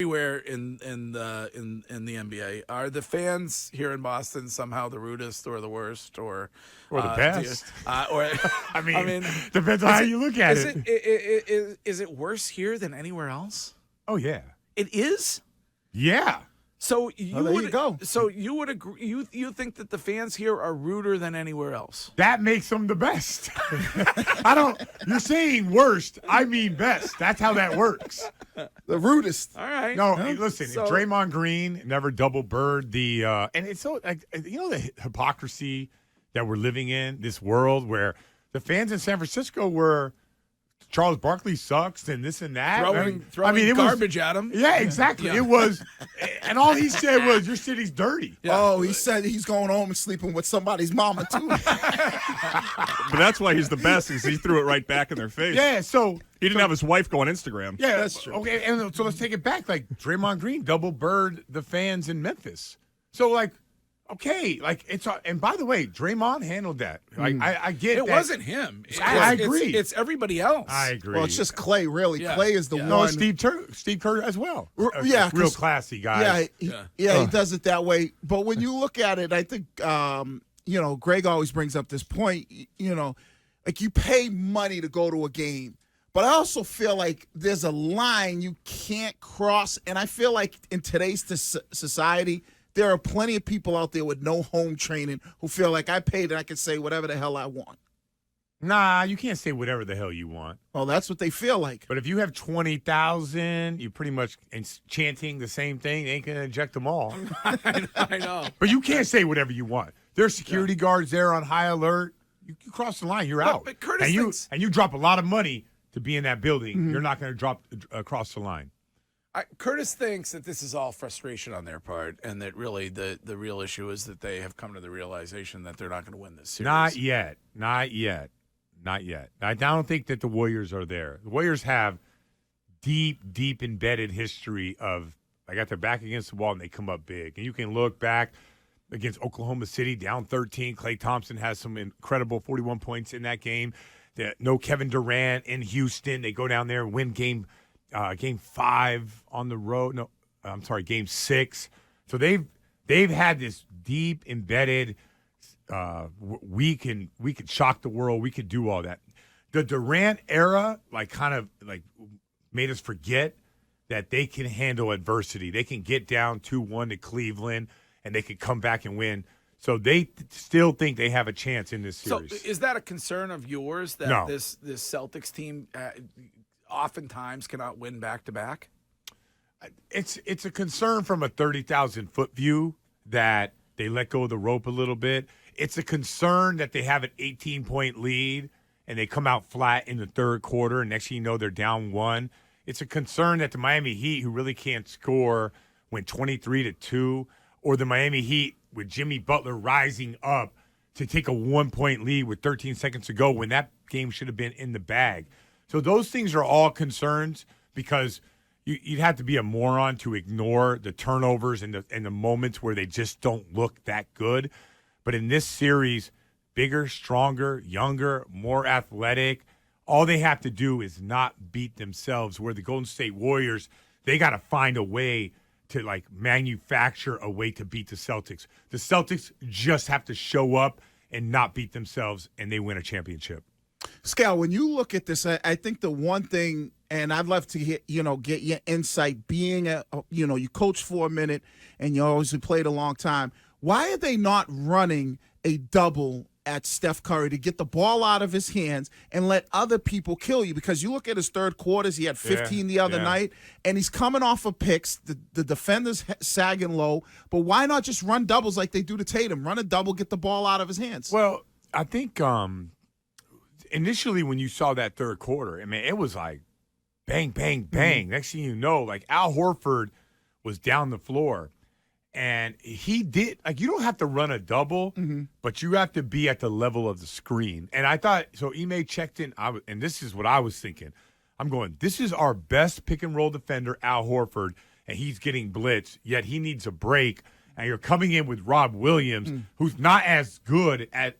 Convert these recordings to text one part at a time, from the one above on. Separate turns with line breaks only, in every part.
everywhere in the NBA. Are the fans here in Boston somehow the rudest or the worst or
the best? I mean, depends on how you look at it.
Is it worse here than anywhere else?
Oh yeah,
it is.
Yeah.
So
there you go.
So you would agree? You think that the fans here are ruder than anywhere else?
That makes them the best. You're saying worst. I mean best. That's how that works.
The rudest.
All right.
No, hey, listen. If Draymond Green never double bird and it's so like the hypocrisy that we're living in this world where the fans in San Francisco were. Charles Barkley sucks and this and that.
Throwing garbage at him.
Yeah, exactly. Yeah. It was, and all he said was, your city's dirty.
Yeah. Oh, he said he's going home and sleeping with somebody's mama, too.
But that's why he's the best, because he threw it right back in their face.
Yeah, so.
He didn't have his wife go on Instagram.
Yeah, that's true. Okay, and so let's take it back. Like, Draymond Green double bird the fans in Memphis. So, like, okay, like it's and by the way, Draymond handled that. Like I get
it
that.
wasn't him.
I agree.
It's everybody else.
I agree.
Well, it's just Clay. Really,
Yeah.
Clay is the one.
No, Steve Kerr as well.
Yeah,
real classy guy.
Yeah, he does it that way. But when you look at it, I think Greg always brings up this point. Like you pay money to go to a game. But I also feel like there's a line you can't cross. And I feel like in today's society, there are plenty of people out there with no home training who feel like I paid and I can say whatever the hell I want.
Nah, you can't say whatever the hell you want.
Well, that's what they feel like.
But if you have 20,000, you pretty much chanting the same thing. They ain't going to inject them all.
I know.
But you can't say whatever you want. There's security guards there on high alert. You cross the line, you're out.
But Curtis
and you drop a lot of money to be in that building. You're not going to drop across the line.
Curtis thinks that this is all frustration on their part, and that really the real issue is that they have come to the realization that they're not going to win this series.
Not yet. I don't think that the Warriors are there. The Warriors have deep embedded history of they got their back against the wall and they come up big. And you can look back against Oklahoma City, down 13. Klay Thompson has some incredible 41 points in that game. No Kevin Durant in Houston. They go down there and win game 5 on the road. No, I'm sorry, game 6. So they've had this deep embedded. We can shock the world. We could do all that. The Durant era, kind of made us forget that they can handle adversity. They can get down 2-1 to Cleveland, and they could come back and win. So they still think they have a chance in this series.
So is that a concern of yours that
No.
this Celtics team oftentimes cannot win back-to-back?
It's a concern from a 30,000-foot view that they let go of the rope a little bit. It's a concern that they have an 18-point lead and they come out flat in the third quarter, and next thing you know, they're down 1. It's a concern that the Miami Heat, who really can't score, went 23-2, or the Miami Heat with Jimmy Butler rising up to take a 1-point lead with 13 seconds to go when that game should have been in the bag. So those things are all concerns because you'd have to be a moron to ignore the turnovers and the moments where they just don't look that good. But in this series, bigger, stronger, younger, more athletic, all they have to do is not beat themselves. Where the Golden State Warriors, they got to find a way to manufacture a way to beat the Celtics. The Celtics just have to show up and not beat themselves, and they win a championship.
Scal, when you look at this, I think the one thing, and I'd love to get your insight, being you coached for a minute and you obviously played a long time. Why are they not running a double at Steph Curry to get the ball out of his hands and let other people kill you? Because you look at his third quarters, he had 15 the other night, and he's coming off of picks. The defender's sagging low, but why not just run doubles like they do to Tatum? Run a double, get the ball out of his hands.
Well, I think initially when you saw that third quarter, it was like bang, bang, bang. Next thing you know, Al Horford was down the floor. And he did, you don't have to run a double, but you have to be at the level of the screen. And I thought, so Ime checked in, and this is what I was thinking. I'm going, this is our best pick-and-roll defender, Al Horford, and he's getting blitzed, yet he needs a break. And you're coming in with Rob Williams, who's not as good at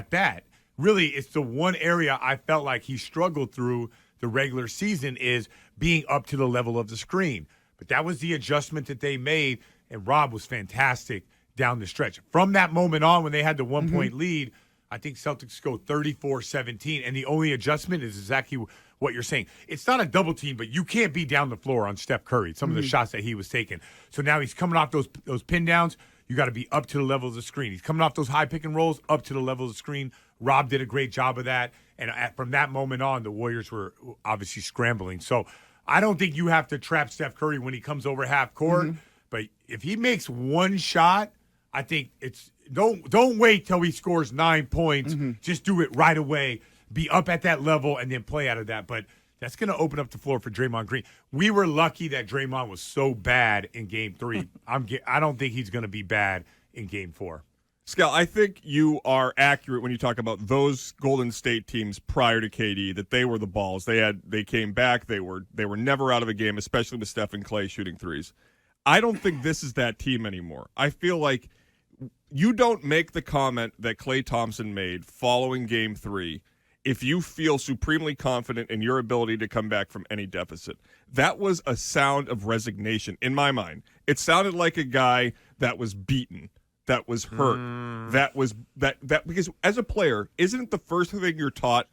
that. Really, it's the one area I felt like he struggled through the regular season is being up to the level of the screen. But that was the adjustment that they made, and Rob was fantastic down the stretch. From that moment on, when they had the 1-point lead, I think Celtics go 34-17, and the only adjustment is exactly what you're saying. It's not a double team, but you can't be down the floor on Steph Curry, some of the shots that he was taking. So now he's coming off those pin downs. You got to be up to the level of the screen. He's coming off those high pick and rolls up to the level of the screen. Rob did a great job of that. And from that moment on, the Warriors were obviously scrambling. So I don't think you have to trap Steph Curry when he comes over half court. But if he makes one shot, I think it's don't wait till he scores 9 points. Just do it right away. Be up at that level and then play out of that. But that's going to open up the floor for Draymond Green. We were lucky that Draymond was so bad in Game 3. I don't think he's going to be bad in Game 4.
Scal, I think you are accurate when you talk about those Golden State teams prior to KD, that they were the balls. They came back. They were never out of a game, especially with Steph and Clay shooting threes. I don't think this is that team anymore. I feel like you don't make the comment that Klay Thompson made following Game 3 if you feel supremely confident in your ability to come back from any deficit. That was a sound of resignation in my mind. It sounded like a guy that was beaten, that was hurt, that because as a player, isn't it the first thing you're taught?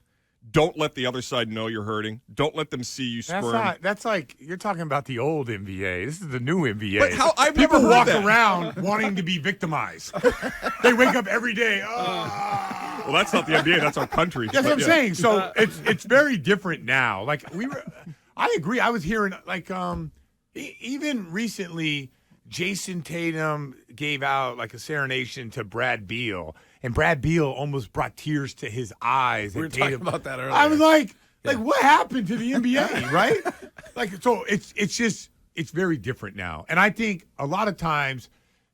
Don't let the other side know you're hurting. Don't let them see you squirm.
That's like you're talking about the old NBA. This is the new NBA.
But I've
People
never heard
walk
that.
around wanting to be victimized. They wake up every day.
Well, that's not the NBA. That's our country.
That's what I'm
Yeah.
saying. So it's very different now. Like I agree. I was hearing like even recently, Jason Tatum gave out like a serenation to Brad Beal, and Brad Beal almost brought tears to his eyes.
We were talking about that earlier.
I was like what happened to the NBA, right? Like, so it's very different now, and I think a lot of times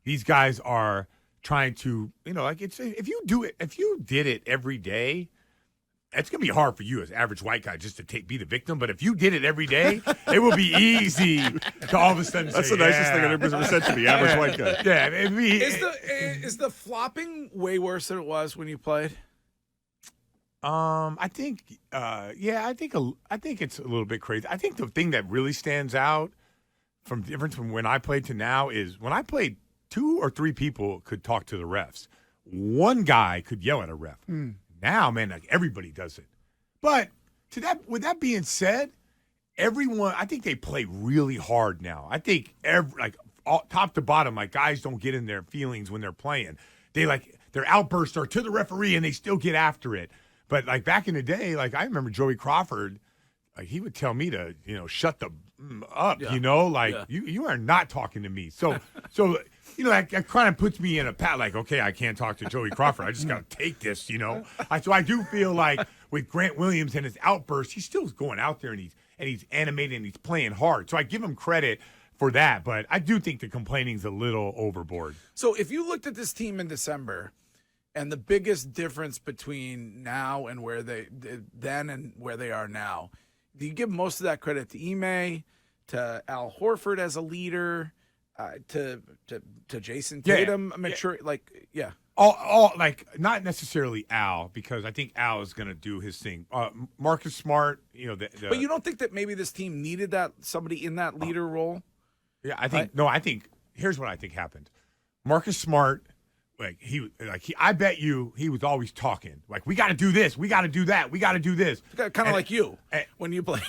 these guys are trying to, like if you did it every day, it's going to be hard for you as average white guy just to be the victim. But if you did it every day, it will be easy to all of a sudden
That's
say,
the nicest thing I've ever said to the average white guy.
Yeah,
Is the flopping way worse than it was when you played?
I think I think it's a little bit crazy. I think the thing that really stands out from when I played to now is when I played, 2 or 3 people could talk to the refs. One guy could yell at a ref. Now, man, like everybody does it. But with that being said, everyone, I think they play really hard now. I think top to bottom, like guys don't get in their feelings when they're playing. Their outbursts are to the referee and they still get after it. But like back in the day, like I remember Joey Crawford, like he would tell me to, shut the up, you are not talking to me. So that kind of puts me in a pat, like, okay, I can't talk to Joey Crawford. I just got to take this, So I do feel like with Grant Williams and his outbursts, he's still going out there and he's animated and he's playing hard. So I give him credit for that, but I do think the complaining's a little overboard.
So if you looked at this team in December, and the biggest difference between now and where they then and where they are now, do you give most of that credit to Ime, to Al Horford as a leader, to Jason Tatum?
All like not necessarily Al, because I think Al is going to do his thing. Marcus Smart,
but you don't think that maybe this team needed somebody in that leader role?
Yeah, I think here's what I think happened. Marcus Smart, I bet you he was always talking. Like, we got to do this, we got to do that, we got to do this.
Kind of like you when you played.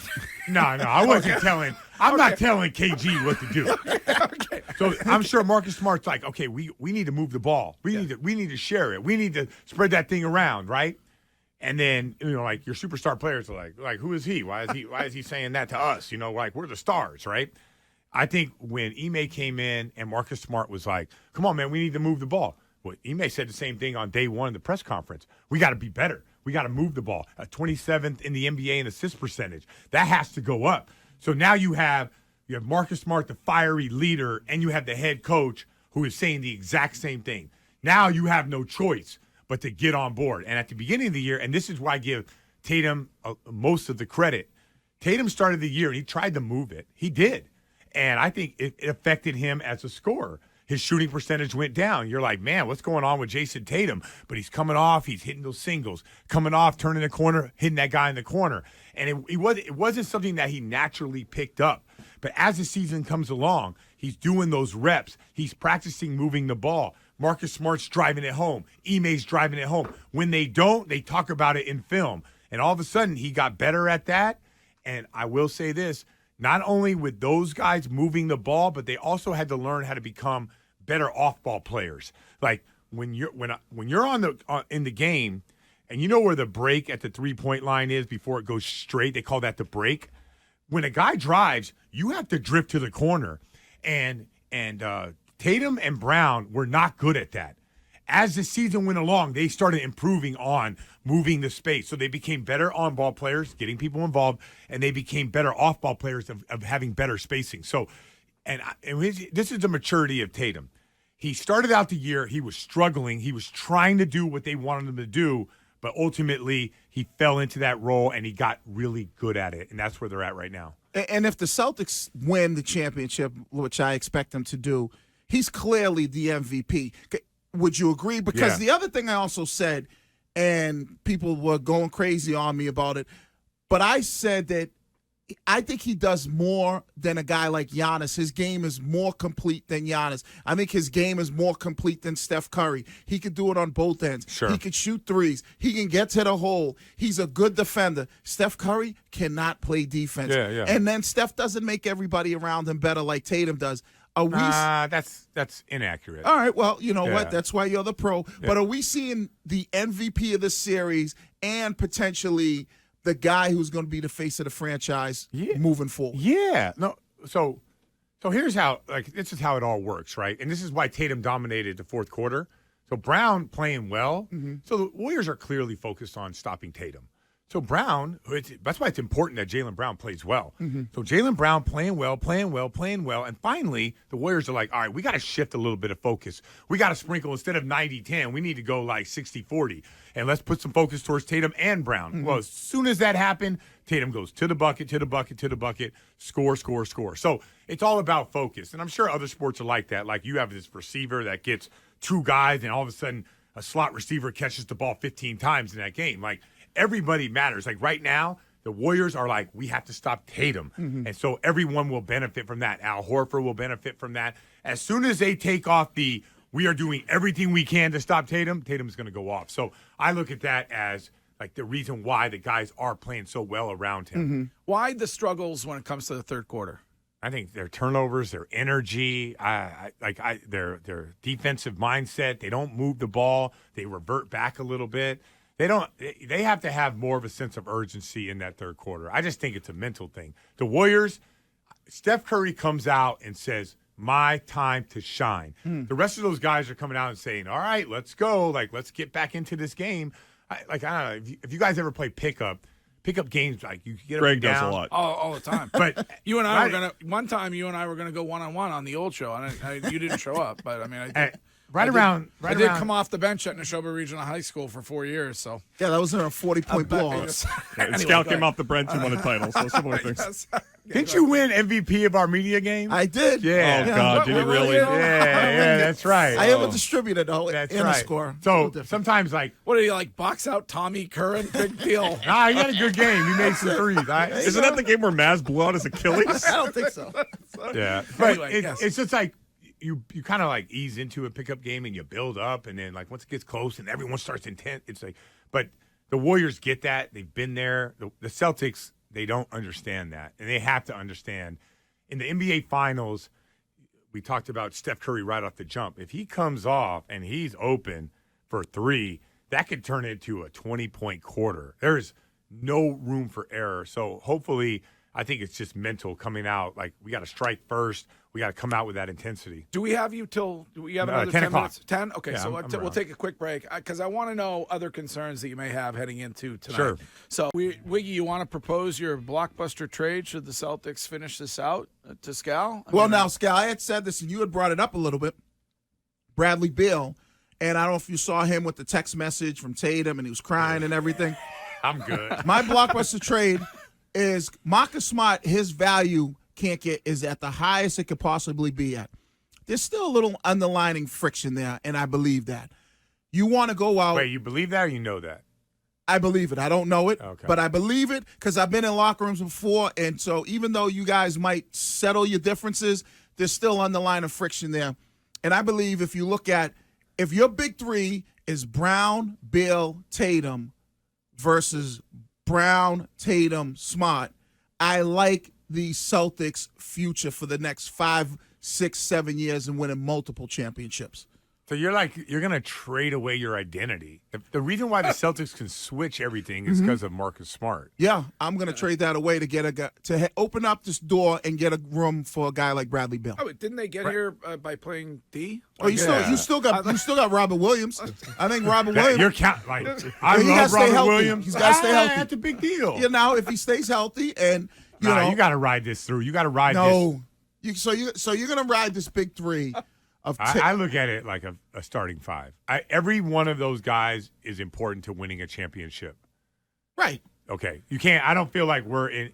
No, I wasn't telling. I'm not telling KG what to do.
Okay.
So I'm sure Marcus Smart's like, okay, we need to move the ball. We need to share it. We need to spread that thing around, right? And then like your superstar players are like, who is he? Why is he saying that to us? Like we're the stars, right? I think when Ime came in and Marcus Smart was like, come on, man, we need to move the ball. Well, Ime said the same thing on day one of the press conference. We got to be better. We got to move the ball. 27th in the NBA in assist percentage. That has to go up. So now you have Marcus Smart, the fiery leader, and you have the head coach who is saying the exact same thing. Now you have no choice but to get on board. And at the beginning of the year, and this is why I give Tatum most of the credit, Tatum started the year and he tried to move it. He did. And I think it affected him as a scorer. His shooting percentage went down. You're like, man, what's going on with Jason Tatum? But he's coming off. He's hitting those singles. Coming off, turning the corner, hitting that guy in the corner. And it wasn't something that he naturally picked up. But as the season comes along, he's doing those reps. He's practicing moving the ball. Marcus Smart's driving it home. Ime's driving it home. When they don't, they talk about it in film. And all of a sudden, he got better at that. And I will say this, not only with those guys moving the ball, but they also had to learn how to become better off-ball players. Like when you're in the game, and you know where the break at the three-point line is before it goes straight, they call that the break. When a guy drives, you have to drift to the corner. And Tatum and Brown were not good at that. As the season went along, they started improving on moving the space. So they became better on-ball players, getting people involved, and they became better off-ball players of having better spacing. So, this is the maturity of Tatum. He started out the year, he was struggling. He was trying to do what they wanted him to do, but ultimately he fell into that role and he got really good at it, and that's where they're at right now.
And if the Celtics win the championship, which I expect them to do, he's clearly the MVP. Would you agree? Because the other thing I also said, and people were going crazy on me about it, but I said that I think he does more than a guy like Giannis. His game is more complete than Giannis. I think his game is more complete than Steph Curry. He could do it on both ends.
Sure.
He could shoot threes. He can get to the hole. He's a good defender. Steph Curry cannot play defense.
Yeah.
And then Steph doesn't make everybody around him better like Tatum does.
That's inaccurate.
All right, well, you know
Yeah.
what? That's why you're the pro.
Yeah.
But are we seeing the MVP of the series and potentially the guy who's going to be the face of the franchise moving forward?
Yeah. No. So here's how, this is how it all works, right? And this is why Tatum dominated the fourth quarter. So Brown playing well.
Mm-hmm.
So the Warriors are clearly focused on stopping Tatum. So Brown, that's why it's important that Jaylen Brown plays well.
Mm-hmm.
So Jaylen Brown playing well. And finally, the Warriors are like, all right, we got to shift a little bit of focus. We got to sprinkle, instead of 90-10, we need to go like 60-40. And let's put some focus towards Tatum and Brown.
Mm-hmm.
Well, as soon as that happened, Tatum goes to the bucket, score. So it's all about focus. And I'm sure other sports are like that. Like you have this receiver that gets two guys, and all of a sudden a slot receiver catches the ball 15 times in that game. Like, everybody matters. Like right now, the Warriors are like, we have to stop Tatum.
Mm-hmm.
And so everyone will benefit from that. Al Horford will benefit from that. As soon as they take off we are doing everything we can to stop Tatum, Tatum's going to go off. So I look at that as like the reason why the guys are playing so well around him.
Mm-hmm.
Why the struggles when it comes to the third quarter?
I think their turnovers, their energy, their defensive mindset, they don't move the ball. They revert back a little bit. They have to have more of a sense of urgency in that third quarter. I just think it's a mental thing. The Warriors, Steph Curry comes out and says, my time to shine. The rest of those guys are coming out and saying, all right, let's go. Like, let's get back into this game. I don't know. If you guys ever play pickup games, like you get
Greg
down.
does a lot.
All the time.
But
you and I were one time you and I were gonna go one-on-one on the old show, and you didn't show up. But I mean, I did. I did come off the bench at Neshoba Regional High School for 4 years. So
Yeah, that was in a 40-point blowout.
And Scout came off the bench and won a title, so similar things.
Yes.
Didn't you win MVP of our media game?
I did.
Yeah.
Oh, God, did he really?
Yeah, that's right.
I have a distributor, though,
That's
in
right.
a score.
So sometimes, like,
What do you like? Box out Tommy Curran? Big deal.
he had a good game. He made some threes.
Isn't that the game where Maz blew out his Achilles?
I don't think so.
Yeah. But
Anyway, yes.
it's just like you kind of like ease into a pickup game and you build up, and then like once it gets close and everyone starts intent, it's like, but the Warriors get that. They've been there. The Celtics, they don't understand that, and they have to understand. In the NBA Finals, we talked about Steph Curry right off the jump. If he comes off and he's open for three, that could turn into a 20-point quarter. There's no room for error. So hopefully, I think it's just mental coming out. Like, we got to strike first. We got to come out with that intensity.
Do we have you till? Do we have another
10
10
o'clock.
minutes? 10. Okay,
Yeah,
so
I'm
we'll
around.
take a quick break because I want to know other concerns that you may have heading into tonight.
Sure.
So, Wiggy, you want to propose your blockbuster trade? Should the Celtics finish this out to Scal?
Now, Scal, I had said this, and you had brought it up a little bit. Bradley Beal, and I don't know if you saw him with the text message from Tatum, and he was crying and everything.
I'm good.
My blockbuster trade is Marcus Smart. His value is at the highest it could possibly be at. There's still a little underlining friction there, and I believe that. You want to go out.
Wait, you believe that or you know that?
I believe it. I don't know it,
Okay.
but I believe it because I've been in locker rooms before. And so even though you guys might settle your differences, there's still underlying of friction there. And I believe if you look at if your big three is Brown, Beal, Tatum versus Brown, Tatum, Smart, I like the Celtics' future for the next 5, 6, 7 years and winning multiple championships.
So you're going to trade away your identity. The reason why the Celtics can switch everything is because of Marcus Smart.
Yeah, I'm going to trade that away to get a guy to open up this door and get a room for a guy like Bradley Beal.
Oh, didn't they get here by playing D?
Oh, you still got Robert Williams. I think Robert Williams.
You're I
he
love
gotta stay
Robert
healthy.
Williams.
He's got to stay healthy.
That's a big deal.
You know, if he stays healthy and you
you
know,
got to ride this through. You got to ride this.
no, so you're going to ride this big three of.
I look at it like a starting five. Every one of those guys is important to winning a championship.
Right.
Okay, you can't. I don't feel like we're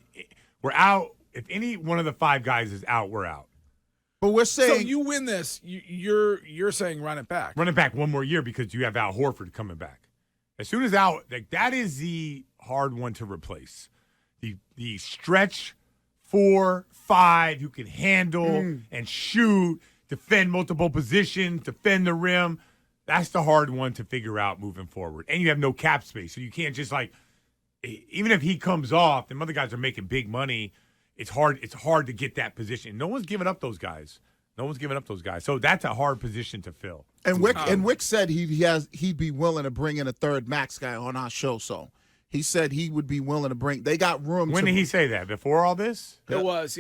out. If any one of the five guys is out, we're out.
But we're
So
saying
you win this, you're saying run it back.
Run it back one more year because you have Al Horford coming back. As soon as Al, that is the hard one to replace. The stretch 4, 5 who can handle and shoot, defend multiple positions, defend the rim. That's the hard one to figure out moving forward. And you have no cap space, so you can't just even if he comes off, the other guys are making big money. It's hard to get that position. No one's giving up those guys. So that's a hard position to fill.
and Wick said he'd be willing to bring in a third max guy on our show. So he said he would be willing to bring. They got room.
When did he say that? Before all this?
It was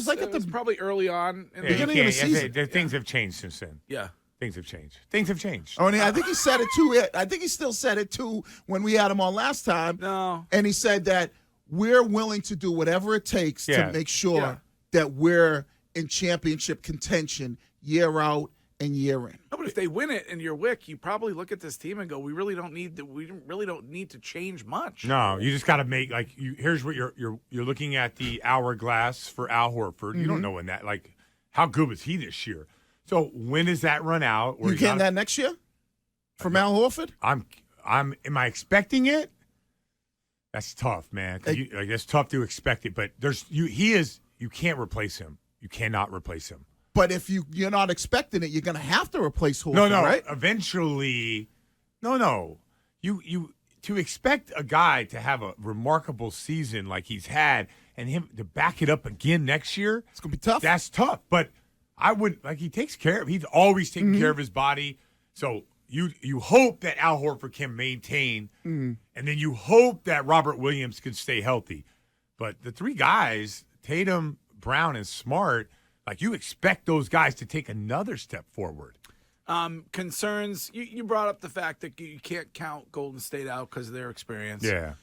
like
at the
probably early on in the
beginning of the season.
Things have changed since then.
Yeah.
Things have changed.
Oh, and I think he said it too. I think he still said it too when we had him on last time.
No.
And he said that we're willing to do whatever it takes to make sure that we're in championship contention year out and year in.
No, but if they win it and you're Wick, you probably look at this team and go, we really don't need to change much.
No, you just got to make here's what you're looking at the hourglass for Al Horford. You don't know when that how good was he this year? So when does that run out?
You getting that next year from Al Horford?
Am I expecting it? That's tough, man. That's tough to expect it, but you can't replace him. You cannot replace him.
But if you're not expecting it, you're going to have to replace Horford,
No,
right?
Eventually, no. You to expect a guy to have a remarkable season like he's had and him to back it up again next year,
It's going to be tough.
that's tough. But I would he takes care of. He's always taking care of his body. So you hope that Al Horford can maintain, and then you hope that Robert Williams can stay healthy. But the three guys, Tatum, Brown, and Smart, you expect those guys to take another step forward.
Concerns, you brought up the fact that you can't count Golden State out because of their experience.
Yeah.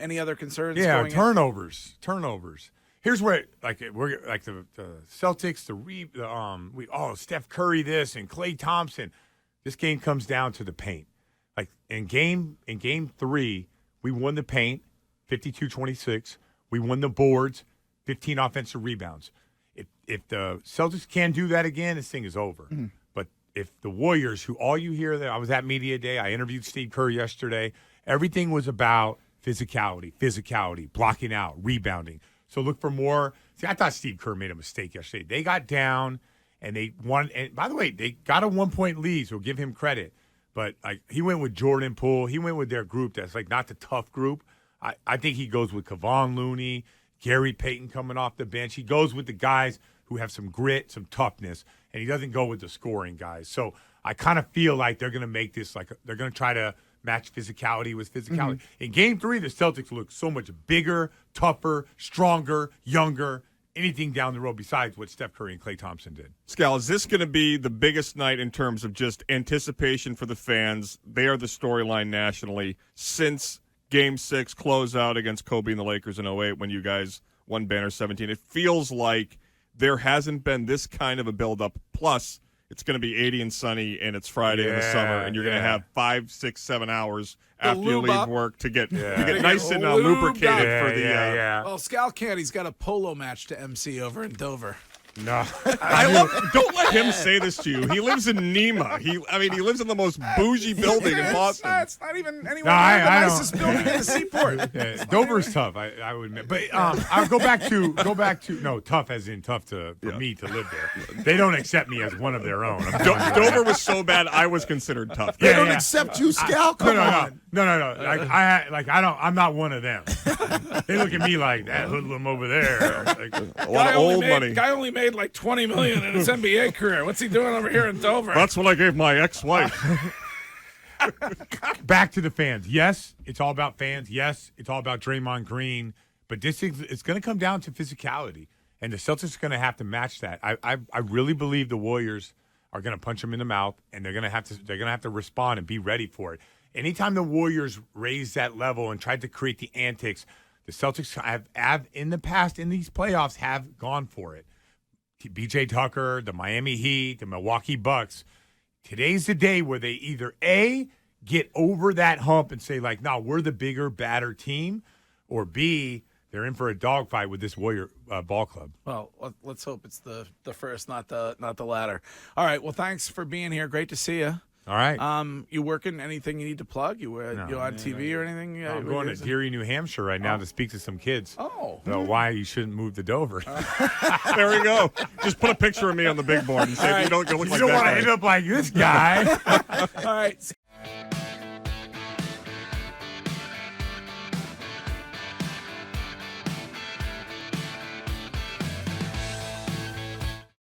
Any other concerns?
Yeah,
going
turnovers. Here's where we're the Celtics, Steph Curry this and Klay Thompson. This game comes down to the paint. In game 3, we won the paint, 52-26. We won the boards, 15 offensive rebounds. If the Celtics can't do that again, this thing is over. But if the Warriors, who all you hear there, I was at Media Day, I interviewed Steve Kerr yesterday. Everything was about physicality, blocking out, rebounding. So look for more. See, I thought Steve Kerr made a mistake yesterday. They got down and they won. And by the way, they got a 1-point lead, so give him credit. But he went with Jordan Poole. He went with their group that's not the tough group. I think he goes with Kevon Looney, Gary Payton coming off the bench. He goes with the guys who have some grit, some toughness, and he doesn't go with the scoring guys. So I kind of feel like they're going to make this they're going to try to match physicality with physicality. In Game 3, the Celtics look so much bigger, tougher, stronger, younger, anything down the road besides what Steph Curry and Klay Thompson did.
Scal, is this going to be the biggest night in terms of just anticipation for the fans? They are the storyline nationally since Game 6 closeout against Kobe and the Lakers in 08 when you guys won Banner 17. It feels like there hasn't been this kind of a build-up. Plus, it's going to be 80 and sunny, and it's Friday in the summer, and you're going to have 5, 6, 7 hours after you leave work to get nice and lubricated for the.
Well, Scal can't. He's got a polo match to MC over in Dover.
No.
Don't let him say this to you. He lives in Nema. He lives in the most bougie building in Boston.
It's not even anywhere
No,
near the
I
nicest building in the seaport.
Yeah, Dover's tough. I would admit, but I'll go back to no tough as in tough for me to live there. They don't accept me as one of their own.
Dover was so bad, I was considered tough.
They don't accept you, Scal. Come on.
No. I'm not one of them. They look at me like that hoodlum over there. Like,
A lot of old money.
Guy only made like $20 million in his NBA career. What's he doing over here in Dover?
That's what I gave my ex-wife.
back to the fans. Yes, it's all about fans. Yes, it's all about Draymond Green. But it's going to come down to physicality, and the Celtics are going to have to match that. I really believe the Warriors are going to punch them in the mouth, and they're going to have to respond and be ready for it. Anytime the Warriors raise that level and tried to create the antics, the Celtics have in the past in these playoffs have gone for it. B.J. Tucker, the Miami Heat, the Milwaukee Bucks. Today's the day where they either A, get over that hump and say, like, no, we're the bigger, badder team, or B, they're in for a dogfight with this Warrior ball club.
Well, let's hope it's the first, not the latter. All right. Well, thanks for being here. Great to see you.
All right.
You working? Anything you need to plug? You on TV or anything?
I'm going to Deary, New Hampshire right now to speak to some kids.
Oh.
So why you shouldn't move to Dover.
There we go. Just put a picture of me on the big board and say, you don't go look like that.
You don't want to end up like this guy.
All right.